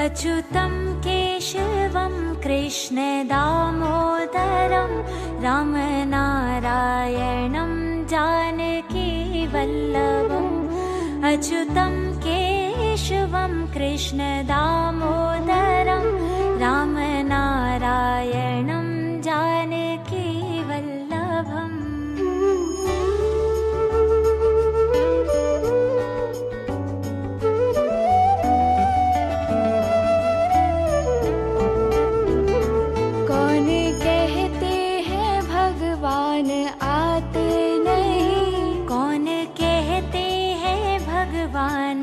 अच्युतं केशवं कृष्ण दामोदरं रामनारायणं जानकी वल्लभम् अच्युतं केशवं कृष्ण दामोदरं रामनारायणं जानकी वल्लभम् कौन कहते हैं भगवान आते नहीं, कौन कहते हैं भगवान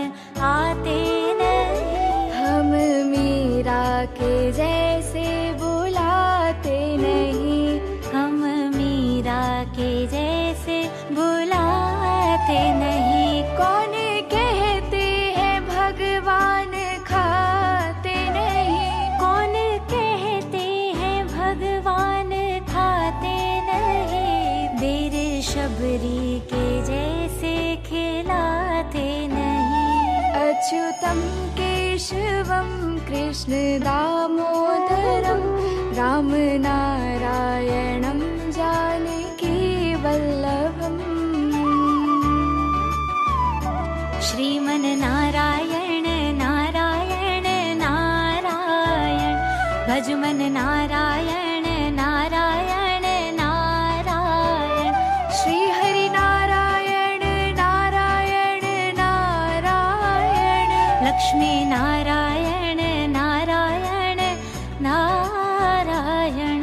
आते नहीं, हम मीरा के जैसे बुलाते नहीं, हम मीरा के जैसे बुलाते नहीं। कौन कहते हैं भगवान खाते नहीं, कौन कहते हैं भगवान खाते नहीं, बेर शबरी के जैसे खिलाते नहीं। अच्युतं केशवं कृष्ण दामोदरं रामनारायणं जानकी वल्लभम् श्रीमन्नारायण नारायण नारायण भजमन नारायण नारायण नारायण श्री हरि नारायण नारायण नारायण लक्ष्मी नारायण नारायण नारायण।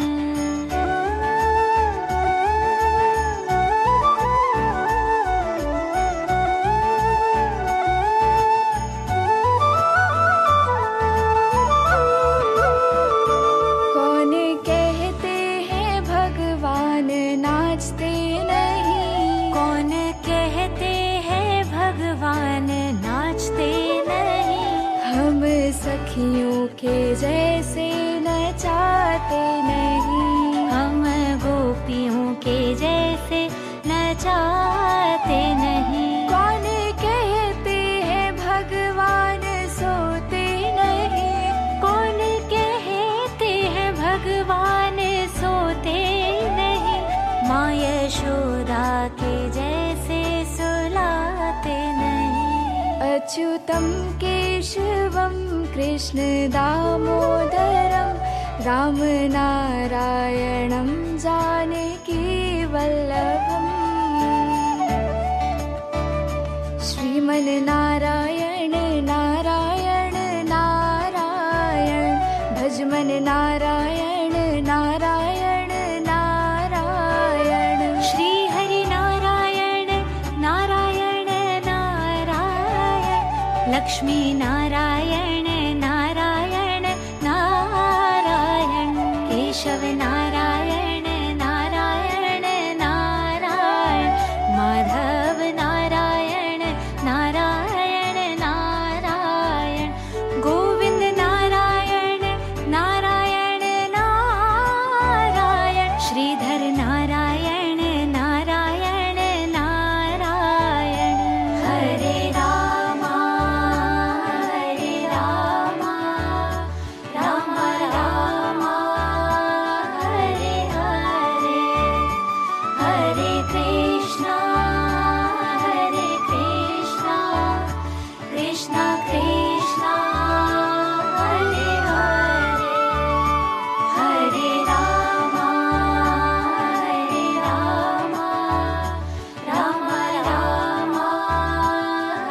कौन कहते हैं भगवान नाचते नहीं, कौन कहते हैं भगवान नाचते नहीं, हम सखियों के जैसे नचाते नहीं, हम गोपियों के जैसे नचाते नहीं। कौन कहते हैं भगवान सोते नहीं, कौन कहते हैं भगवान सोते नहीं, माँ यशोदा के जैसे सुलाते नहीं। अच्युतं केशवं कृष्ण दामोदरं रामनारायणं जानकी वल्लभम् श्रीमन्नारायण नारायण नारायण भजमन नारायण नारायण नारायण श्री हरि नारायण नारायण नारायण लक्ष्मी नारायण नारायण नारायण केशव नारायण नारायण नारायण माधव नारायण नारायण नारायण गोविंद नारायण नारायण नारायण श्रीधर नारायण नारायण नारायण हरे रामा राम राम हरे हरे हरे कृष्णा कृष्णा कृष्णा हरे हरे हरे राम राम राम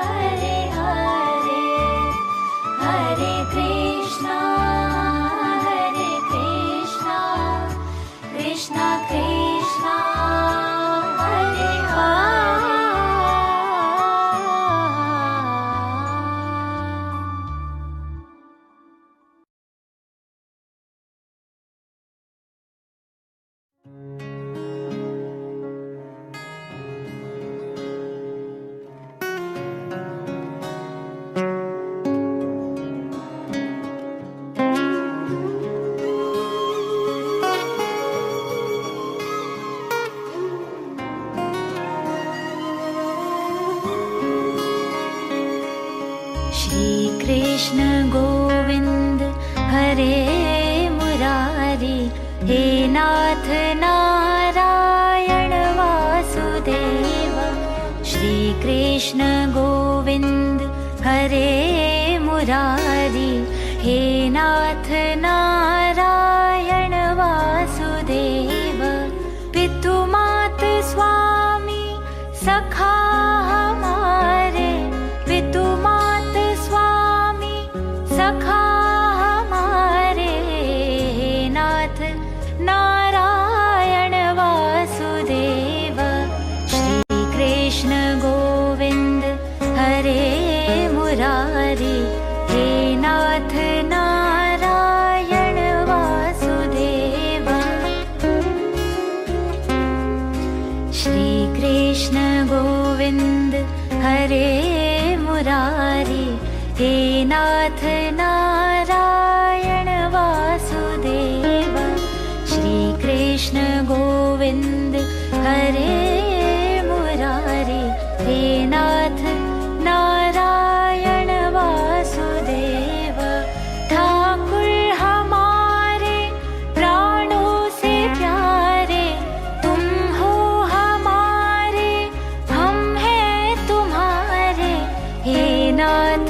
हरे हरे हरे कृष्णा कृष्णा कृष्णा हरे हरे। श्री कृष्ण गो गोविंद हरे मुरारी, हे नाथ नारायण वासुदेव। श्री कृष्ण गोविंद हरे मुरारी, हे नाथ नारायण वासुदेव। पितु मात स्वामी सखा हमारे, पितु मात स्वामी सखा हमारे, हे नाथ नारायण वासुदेव। श्री कृष्ण गोविंद हरे मुरारी, हे नाथ नारायण वासुदेव। श्री कृष्ण गोविंद हरे मुरारी, हे नाथ नारायण वासुदेव। श्री कृष्ण गोविंद हरे मुरारी, हे नाथ नारायण वासुदेव। ठाकुर हमारे प्राणों से प्यारे, तुम हो हमारे, हम हैं तुम्हारे, हे नाथ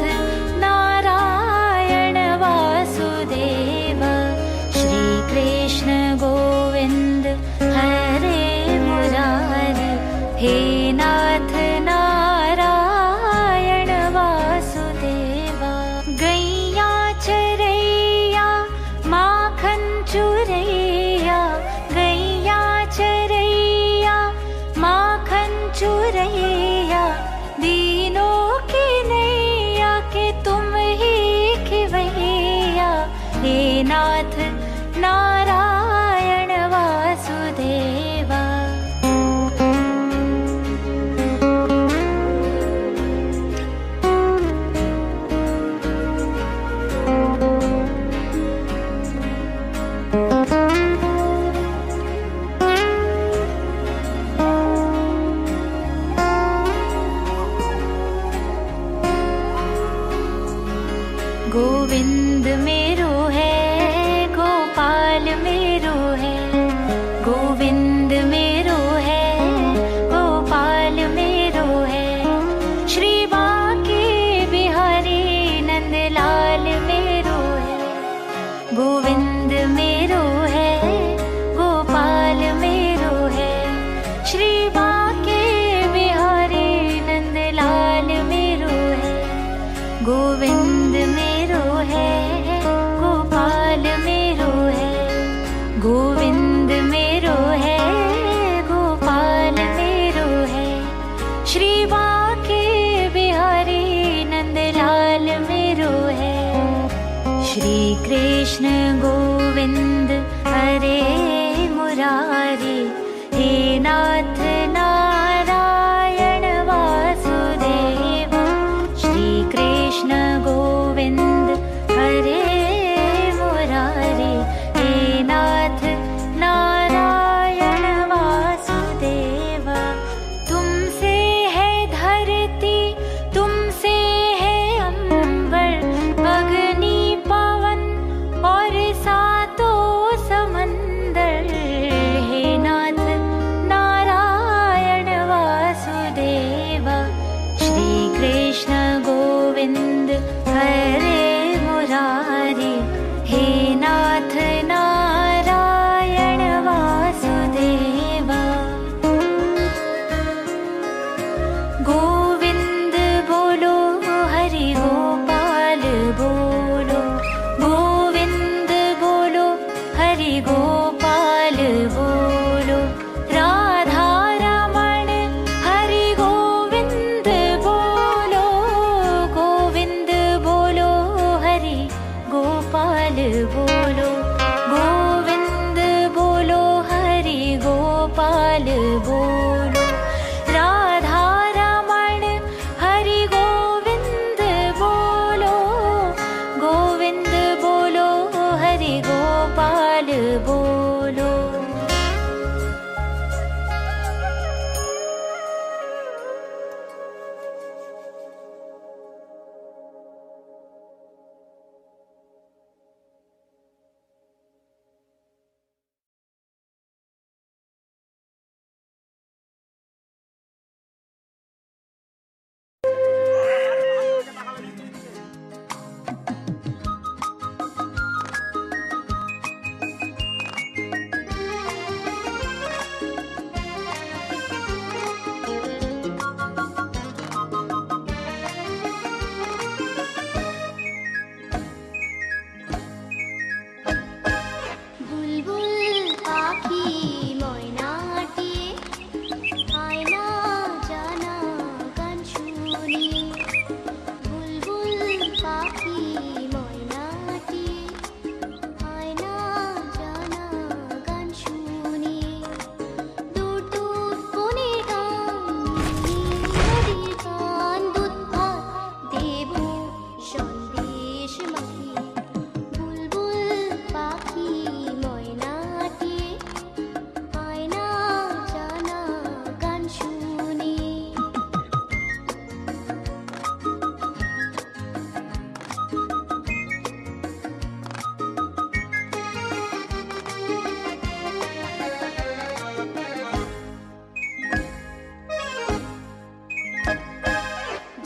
नारायण वासुदेव। श्री कृष्ण गोविंद हरे मुरारी, हे नाथ नारायण वासुदेव। गैया चरैया माखन चुरैया, गैया चरैया माखन चुरैया, दीनों की नैया के तुम ही खिवैया, हे नाथ नारायण वासुदेवा। गोविंद मेरो है, गोपाल मेरो है, गोविंद मेरो है, गोपाल मेरो है। श्री बांके बिहारी नंदलाल मेरो है, गोविंद मेरो है, गोपाल मेरो है। श्री बांके बिहारी नंदलाल मेरो है, गोविंद मेरो है, गोपाल मेरो है। गोविंद मेरो है, गोपाल मेरो है। श्री बांके बिहारी नंदलाल मेरो है। श्री कृष्ण गोविंद हरे मुरारी, हे नाथ नारायण वासुदेव। श्री कृष्ण गोविंद हरे मुरारी, हे नाथ नारायण वासुदेव। तुमसे है धरती, तुमसे है अंबर, अग्नि पवन और सातों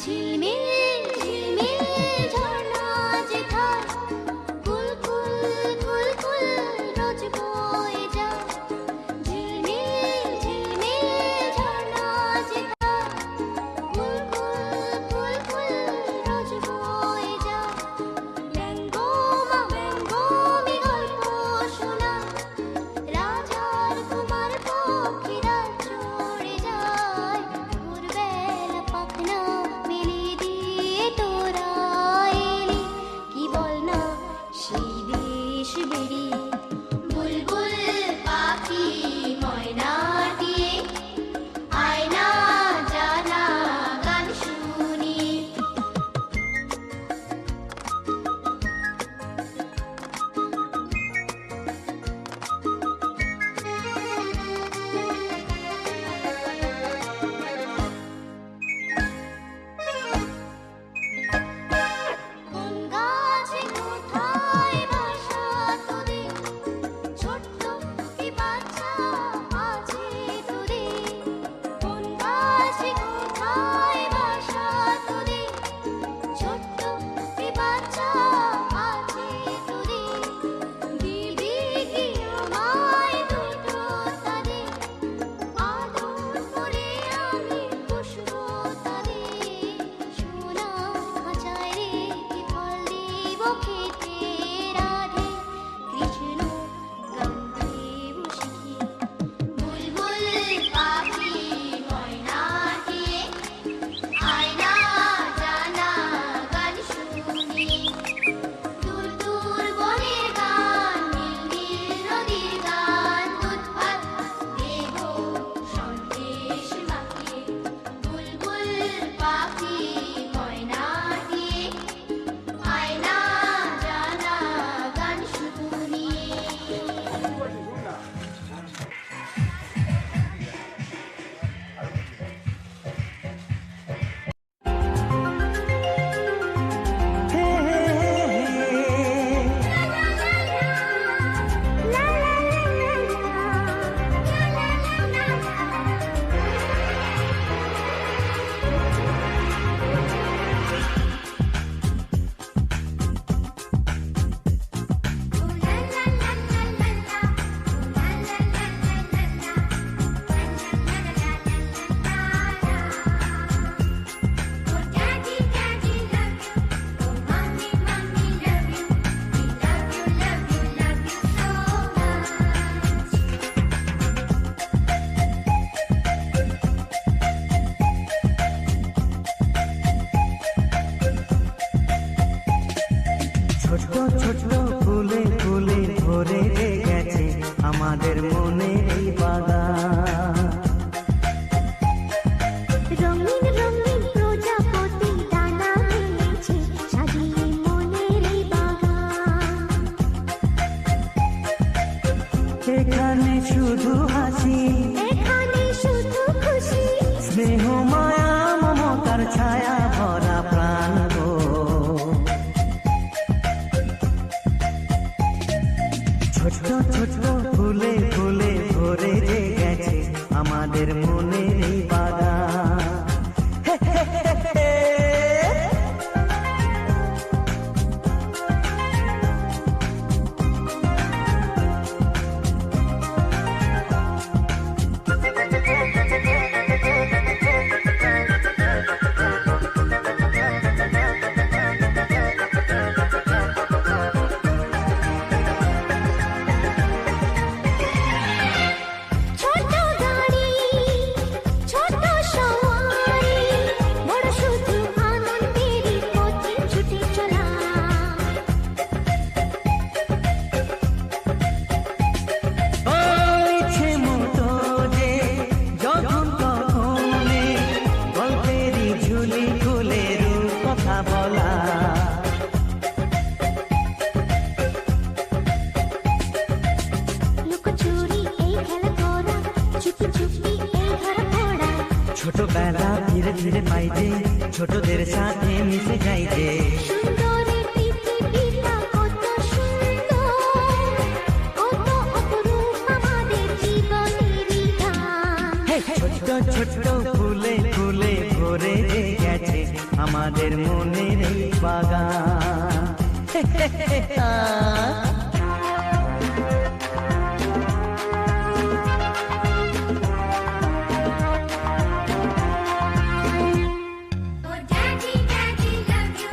ঝিলমিল ঝিলমিল ঝর্ণা যেথায় কুলকুল কুলকুল রোজ বয়ে যায়। ঝিলমিল ঝিলমিল ঝর্ণা যেথায় কুলকুল কুলকুল রোজ বয়ে যায়। ব্যঙ্গমা ব্যঙ্গমি গল্প শোনায়, রাজার কুমার পক্ষীরা চড়ে যায়। ভোরবেলা পাখনা মেলে দিয়ে তোরা এলি, কি বল না সেই দেশ বেড়ি। বুলবুল পাখি ময়নাটিয়ে আয়না জানা গান শুনি। কোন গাছে কোথায় বাসা তোদের, ছোট্ট কি বাচ্চা আছে তোদের। কোন গাছে কোথায় বাসা তোদের, ছোট্ট কি বাচ্চা আছে তোদের। দিবি কি আমায় দুটো তাদের, আদর করে আমি পুষবো তাদের। সোনা খাঁচায় রেখে ফল দিব খেতে রাধে, কৃষ্ণ গান দেব শিখি। বুলবুল পাখি ময়নাটিয়ে আয়না জানা গান শুনি। দূর দূর বনের গান, নীল নীল নদীর গান, দুধ ভাত দেব সন্দেশ মাখিয়ে। বুলবুল পাখি ময়নাটিয়ে আয়না জানা গান শুনি। ছোট্ট ছোট্ট ফুলে ফুলে ভরে গেছে আমাদের মনে এই বাগান। রঙিন রঙিন প্রজাপতি ডানা মেলেছে, সাজিয়ে মনের এই বাগান। এখানে শুধু হাসি, এখানে শুধু খুশি, স্নেহ মায়া মমতার ছায়া ভরা প্রাণ গো। ছোট্ট ছোট্ট ফুলে ফুলে ভরে গেছে আমাদের মনে এই বাগান। ছোট গাড়ি ছোট সওয়ারি, বড় শুধু আনন্দেরই পথে ছুটে চলা। ইচ্ছে মতো যে যখন তখনে গল্পেরই ঝুলি খুলে রূপ কথা বলা। লুকোচুরি এই খেলা করা, চুপি চুপি এই ধরা পড়া। ছোটবেলা ধীরে ধীরে পাই যে ছোটদের সাথে মিশে যাই যে। সুন্দরের পৃথিবীটা কত সুন্দর, কত অপরূপ আমাদের জীবনেরই গান। ছোট্ট ছোট্ট ফুলে ফুলে ভরে গেছে আমাদের মনের এই বাগান। Oh daddy daddy love you,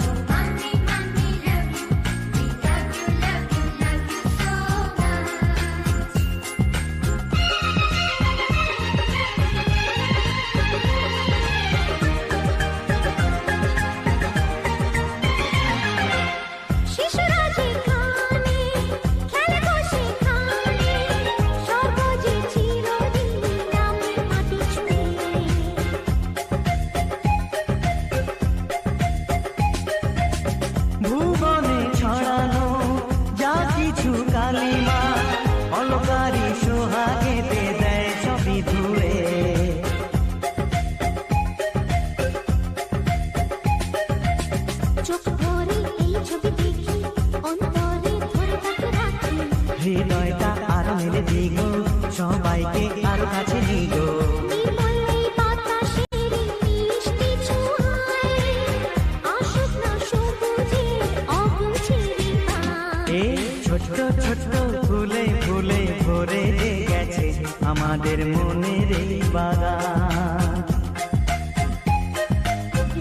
oh mommy mommy love you, we love you love you love you so much. শিশুরা যেখানে খেলে বসে খানে, স্বর্গ যে চিরদিন নামে মাটি ছুঁয়ে। ভুবনে ছড়ানো যা কিছু কালিমা, অলকারি সোহাগেতে দেয় সবই ধুয়ে। চোখ ভরে এই ছবি দেখি, অন্তরে ধরে তাকে রাখি। হৃদয়টা আরো মেলে দিগো, সবাইকে আরো কাছে নিগো। নির্মল এই বাতাসের মিষ্টি ছোঁয়ায়, আসুক না সবুজের অগুছিরি পায়। এই ছোট্ট ছোট্ট ফুলে ফুলে ভরে গেছে আমাদের মনের এই বাগান।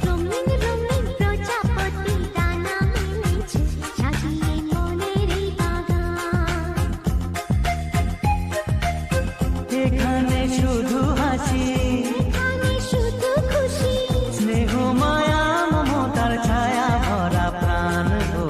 রঙিন রঙিন প্রজাপতি ডানা মেলেছে, সাজিয়ে মনের এই বাগান। এখানে শুধু হাসি, এখানে শুধু খুশি, স্নেহ মায়া মমতার ছায়া ভরা প্রাণ গো।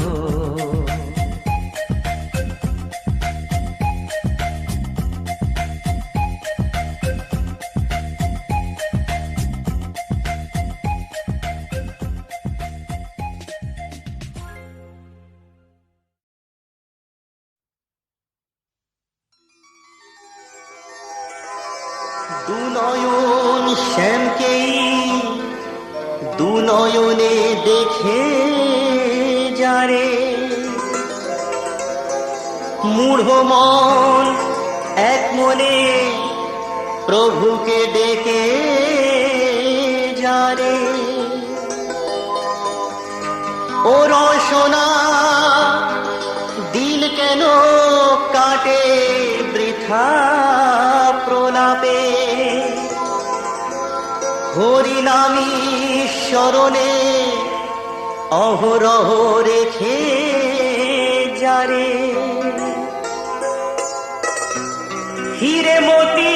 দুনয়ন শ্যামকেই দুনয়নে দেখে যারে, মূঢ় মন এক মনে প্রভুকে ডেকে যারে। ও রসনা দিন কেন কাটে বৃথা প্রলাপে, হরিনামী স্মরণে অহরহ রেখে যারে। হিরে মতি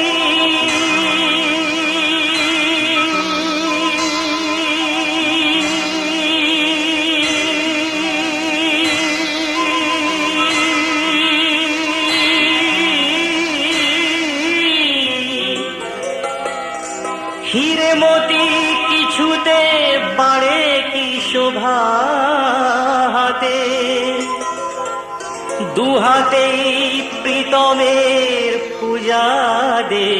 হিরে মতি কিছুতে বাড়ে কি শোভা হাতে, দুহাতেই প্রীতমের পূজা দে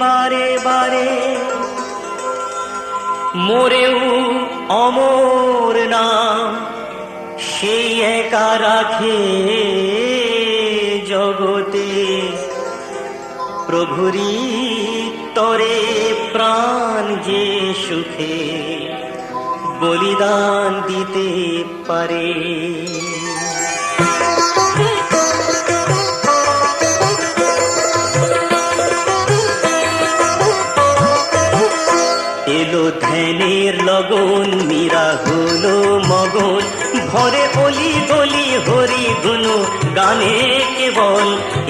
বারে বারে। মোরেও অমর নাম সেই একা রাখে জগতে, প্রভুরি তরে প্রাণ যে সুখে বলিদান দিতে পারে। এলো ধ্যানের লগন, মীরা হলো মগন, ভরে অলি গলি হরি গুণ গানে কেবল।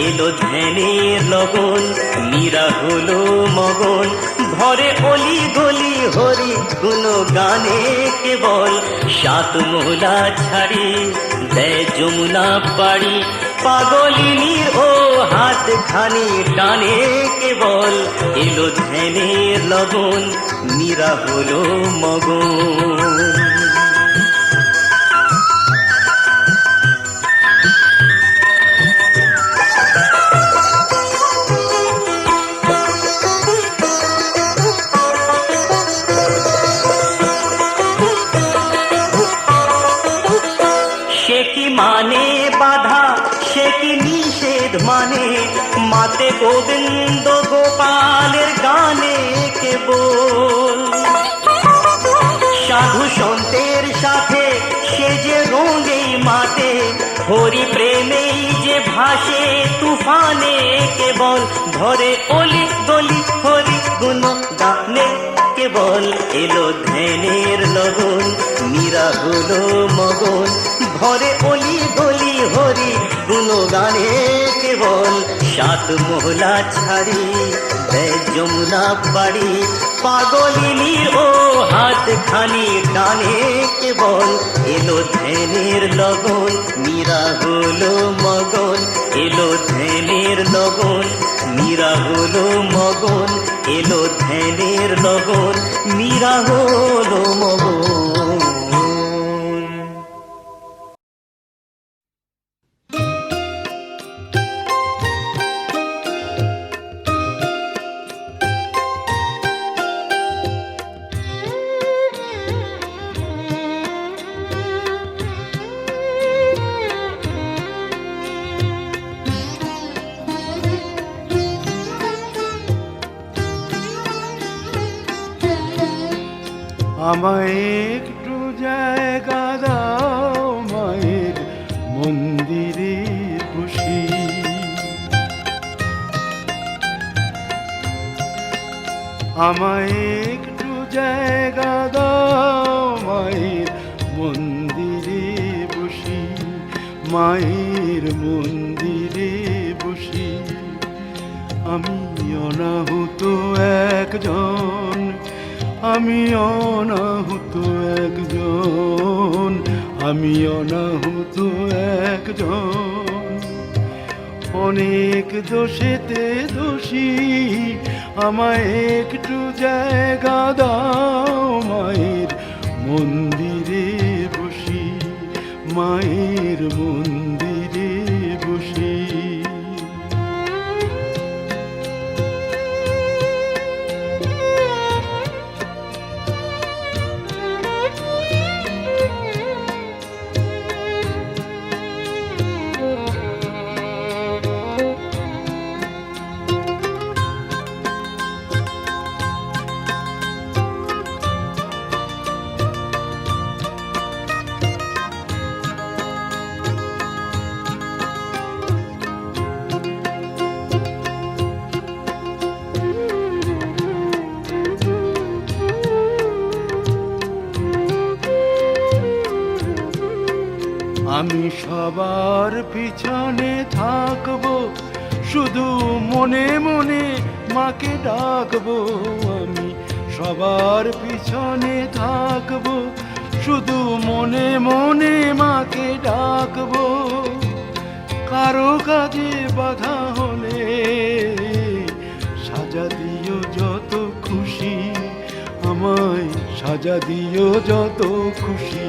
এলো ধ্যানের লগন, মীরা হলো মগন, ভরে অলি গলি হরি গুণ গানে কেবল। সাত মোলা ছাড়ি দেয় যমুনা পাড়ি, পাগলিনীর ও হাত খানি টানে কেবল। এলো ধ্যানের লগন, মীরা হলো মগন। সে কি মানে বাধা, সে কি নিষেধ মানে, মাতে গোবিন্দ গোপালের গানে কেবল। কেবল ভরে অলি গলি হরি গুণ গানে কেবল এলো ধ্যানের লগন মীরা হলো মগন ভরে অলি গলি হরি গুণ গানে কেবল সাত মহলা ছাড়ি দেয় যমুনা বাড়ি পাগলিনীর ও হাত খানি টানে কেবল এলো ধ্যানের লগন মীরা হলো মগন এলো ধ্যানের লগন মীরা হলো মগন এলো ধ্যানের লগন মীরা হলো মগন। আমায় একটু জায়গা দাও মায়ের মন্দিরে বসি আমায় একটু জায়গা দাও মায়ের মন্দিরে বসি মায়ের মন্দিরে বসি আমি অনাহুত একজন আমি অনাহুত একজন আমি অনাহুত একজন অনেক দোষেতে দোষী আমায় একটু জায়গা দাও মায়ের মন্দিরে বসি মায়ের মন্দিরে বসি আমি সবার পিছনে থাকবো শুধু মনে মনে মাকে ডাকবো আমি সবার পিছনে থাকবো শুধু মনে মনে মাকে ডাকবো কারো কাজে বাধা হলে সাজা দিও যত খুশি আমায় সাজা দিও যত খুশি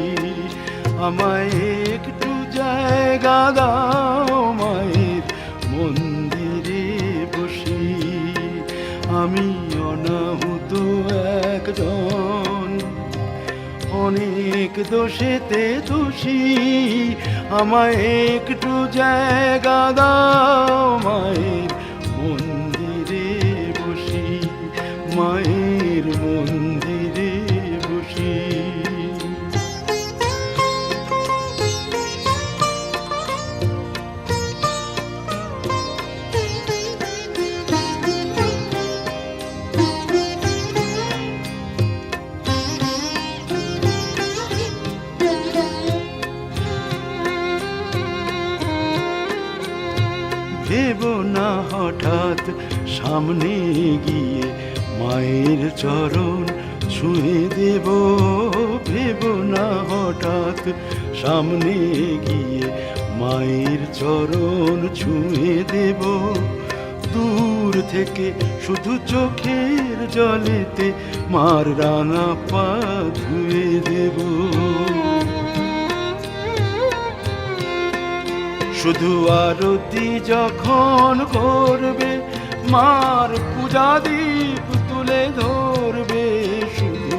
আমায় একটু জায়গা দাও মায়ের মন্দিরে বসি আমি অনাহুত একজন অনেক দোষেতে দোষী আমায় একটু জায়গা দাও মায়ের মন্দিরে বসি মায়ের মন্দিরে বসি ভেবো না হঠাৎ সামনে গিয়ে মায়ের চরণ ছুঁয়ে দেব ভেবো না হঠাৎ সামনে গিয়ে মায়ের চরণ ছুঁয়ে দেব দূর থেকে শুধু চোখের জলেতে মার রাঙা পা ধুয়ে দেব শুধু আরতি যখন করবে মার পূজা দীপ তুলে ধরবে শুধু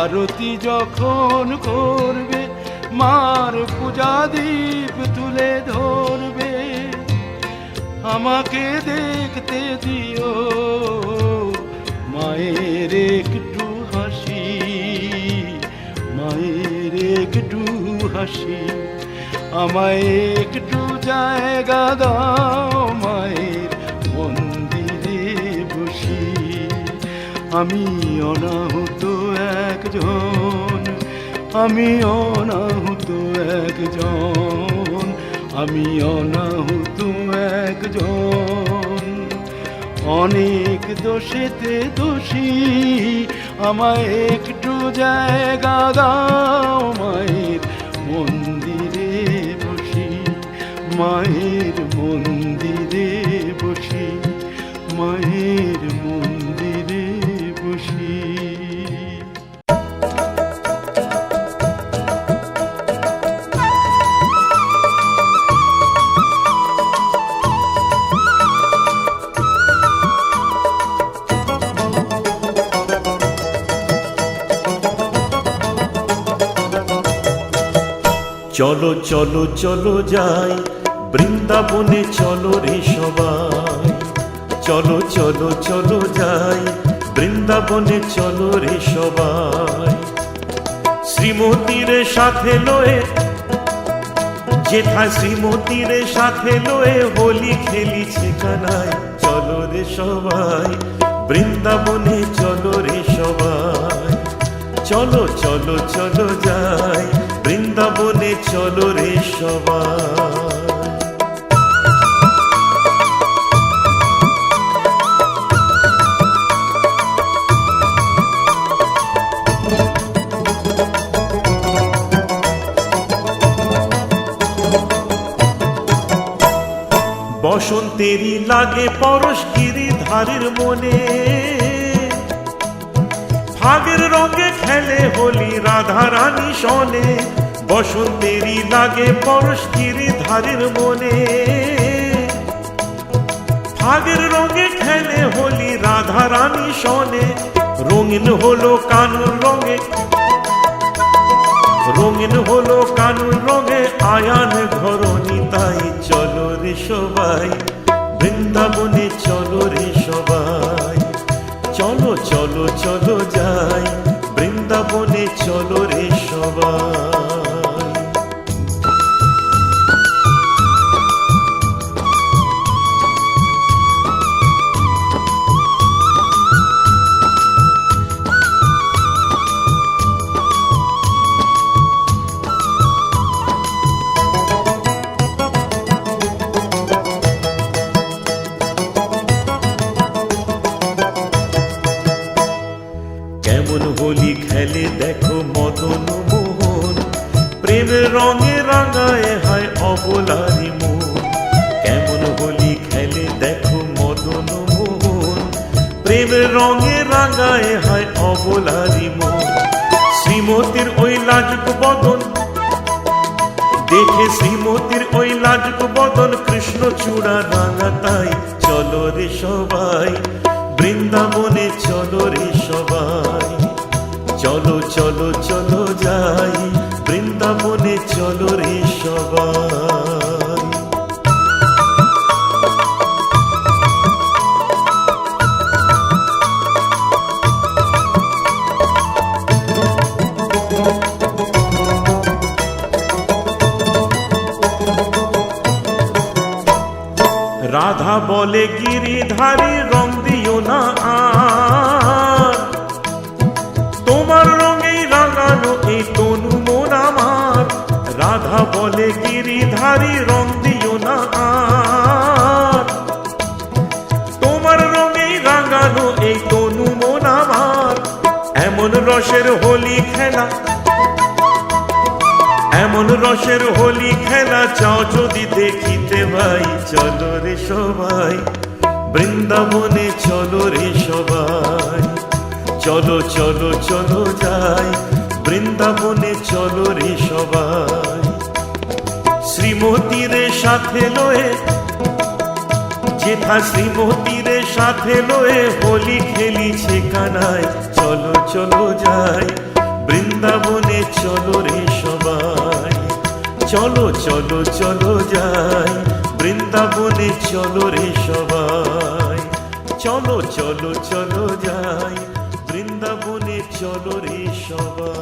আরতি যখন করবে মার পূজা দীপ তুলে ধরবে আমাকে দেখতে দিও মায়ের একটু হাসি মায়ের একটু হাসি আমায় একটু জায়গা দাও মায়ের আমি অনাহুত একজন, আমি অনাহুত একজন, আমি অনাহুত একজন। অনেক দোষেতে দোষী, আমায় একটু জায়গা দাও, মায়ের মন্দিরে বসি, মায়ের মন্দিরে বসি, মায়ের মন্দিরে বসি। চলো চলো চলো যাই বৃন্দাবনে, চলো রে সবাই। চলো চলো চলো যাই বৃন্দাবনে, চলো রে সবাই। শ্রীমতীর সাথে লয়ে, যেথা শ্রীমতীর সাথে লয়ে হোলি খেলিছে কানায়। চলো রে সবাই বৃন্দাবনে, চলো রে সবাই। চলো চলো চলো যাই বৃন্দাবনে, চলো রে সবাই। বসন্তেরই লাগে পরশ গিরিধারীর মনে, ফাগের রঙে খেলে হোলি রাধা রানী শোনে। বসন্তেরই লাগে পরশ গিরিধারীর মনে, ফাগের রঙে খেলে হোলি রাধা রানী শোনে। রঙিন হলো কানুর রঙে, রঙিন হলো কানুর রঙে আয়ান ঘরণী তাই। চলো রে সবাই বৃন্দাবনে, চলো রে সবাই। চলো চলো চলো যাই বৃন্দাবনে, চলো রে সবাই। কেমন হোলি খেলে দেখো মদন মোহন, প্রেমের রঙে রাঙায় হয় অবলারি মন। কেমন হোলি খেলে দেখো মদন মোহন, প্রেমের রঙে রাঙায় হয় অবলারি মন। শ্রীমতীর ওই লাজুক বদন দেখে, শ্রীমতীর ওই লাজুক বদন কৃষ্ণ চূড়া রাঙা তাই। চলো রে সবাই বৃন্দাবনে, চলো রে সবাই। চলো চলো চলো যাই বৃন্দাবনে, চলো রে সবাই। রাধা বলে গিরিধারী রং দিও না আর, তোমার রঙেই রাঙানো এই তনু মন আমার। রাধা বলে গিরিধারী রং দিও না আর, তোমার রঙেই রাঙানো এই তনু মন আমার। এমন রসের হোলি খেলা, এমন রসের হোলি খেলা চাও যদি দেখিতে ভাই। চলো রে সবাই বৃন্দাবনে, চলো রে সবাই। চলো চলো চলো যাই বৃন্দাবনে, চলো রে সবাই। শ্রীমতীর সাথে লয়ে, যেথা শ্রীমতীর সাথে লয়ে হোলি খেলিছে কানায়। চলো চলো যাই বৃন্দাবনে, চলো রে সবাই। চলো চলো চলো যাই বৃন্দাবনে, চলো রে সবাই। চলো চলো চলো যাই বৃন্দাবনে, চলো রে সবাই।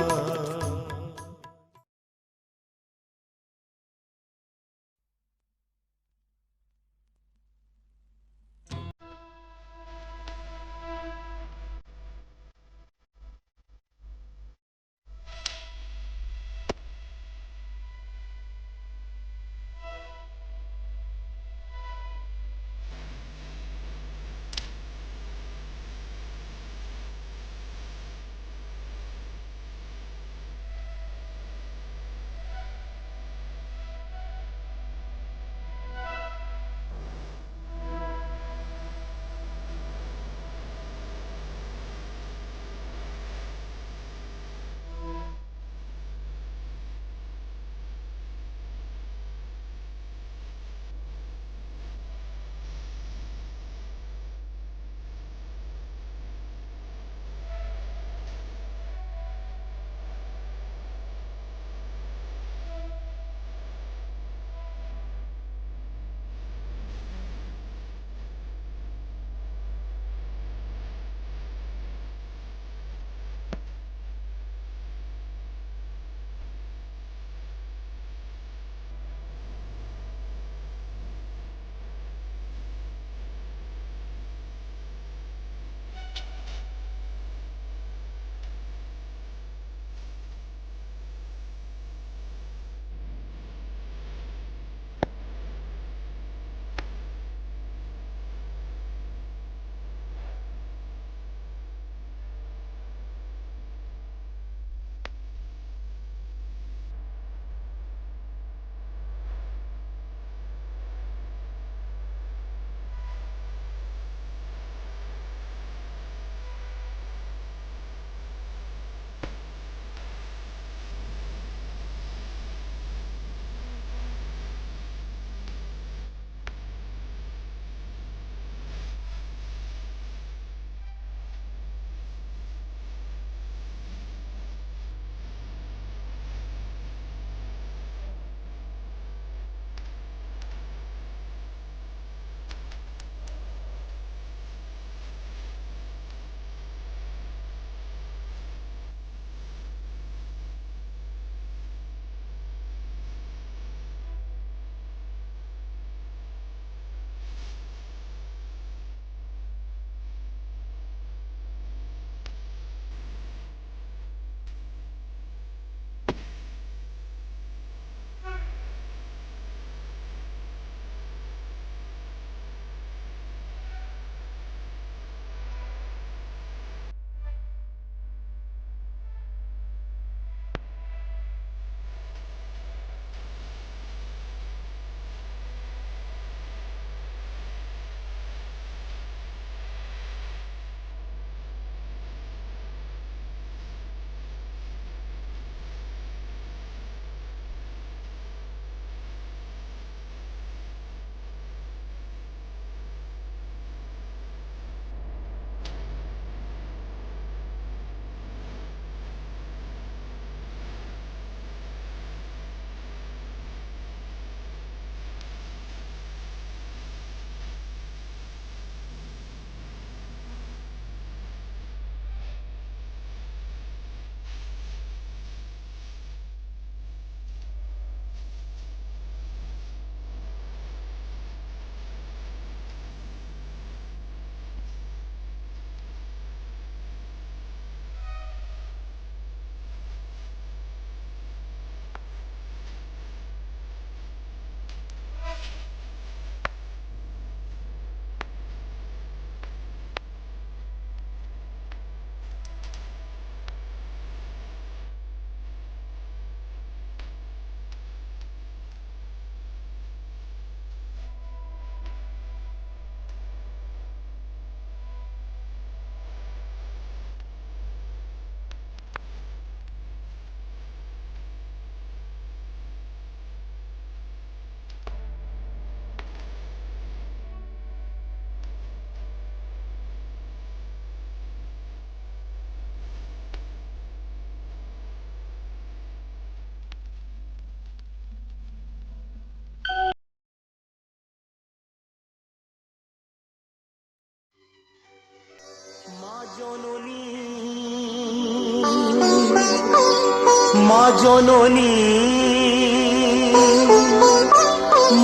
মা জননী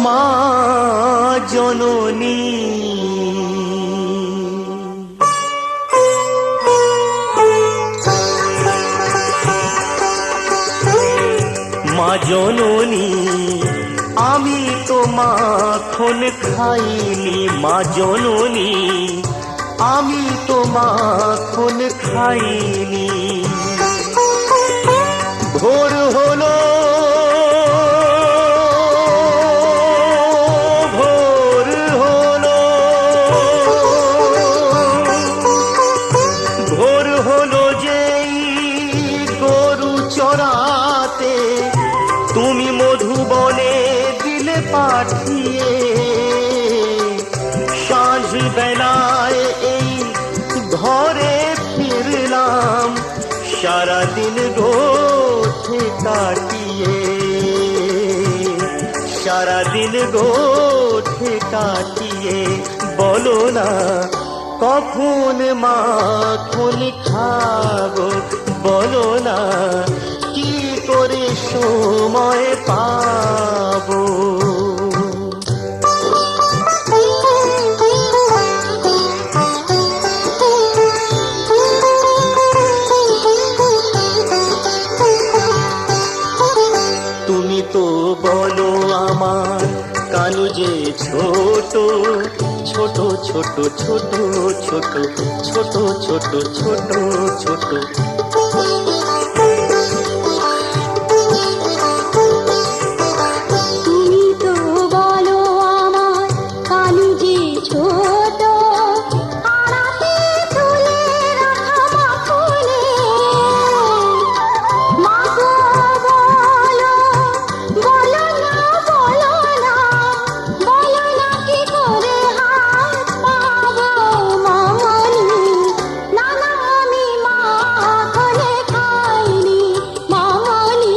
মা জননী মা জননী আমি তো মাখন খাইনি মা জননী আমি তো মাখন খাইনি ভোর হলো ভোর হলো ভোর হলো যেই গরু চড়াতে তুমি মধুবনে দিলে পাঠিয়ে সাঁঝ বেলায় এই ঘরে ফিরলাম সারাদিন গোঠে কাটিয়ে সারাদিন গোঠে কাটিয়ে বলো না কখন মাখন খাবো বলো না কি করে সময় পাবো তুমি তো বলো আমার কানু যে ছোট ছোট ছোট ছোট ছোট ছোট ছোট ছোট ছোট তুমি তো বলো আমার কানু যে ছোট আড়াতে তুলে রাখা মাখনে মা গো বলো বলো না বলো না বলো না কি করে হাত পাবো মামনি না না আমি মাখনে খাইনি মামনি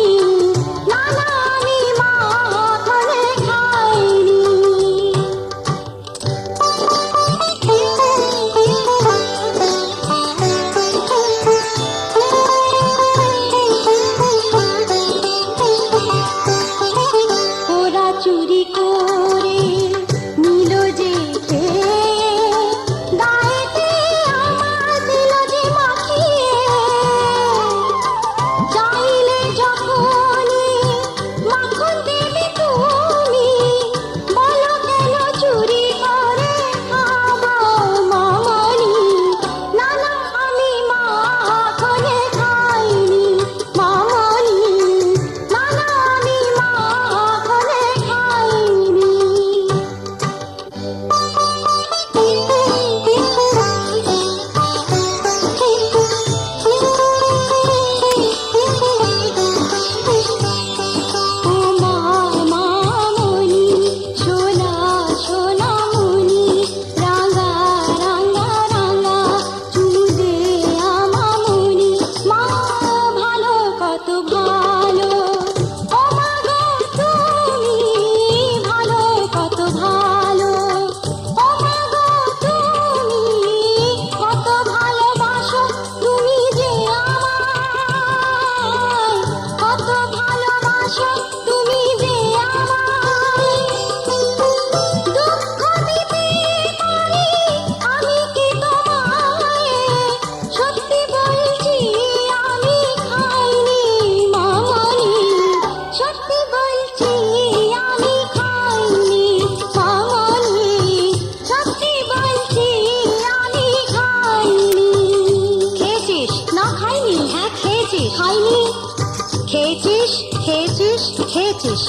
না না আমি মাখনে খাইনি ওরা চুরি করে নিল যে খেয়ে গায়েতে আমার দিল যে মাখিয়ে চাইলে যখনই মাখন দেবে তুমি বলো কেন চুরি করে খাবো মামনি না না আমি মাখনে খাইনি মামনি না না আমি মাখনে খাইনি ও মা মামনি সোনা সোনা মনি রাঙা রাঙা রাঙা চুলে আমামনি মা ভালো কত ভালো ও মা গো তুমি ভালো কত ভালো ও মা গো তুমি কত ভালোবাসো তুমি যে আমায় কত ভালোবাসো তুমি যে আমায় দুঃখ দিতে পারি আমি কি তোমায় সত্যি বলছি আমি খাইনি মামনি সত্যি বলছি আমি খাইনি মামনি সত্যি বলছি আমি খাইনি খেয়েছিস না খাইনি হ্যাঁ খেয়েছিস খাইনি খেয়েছিস খেয়েছিস খেয়েছিস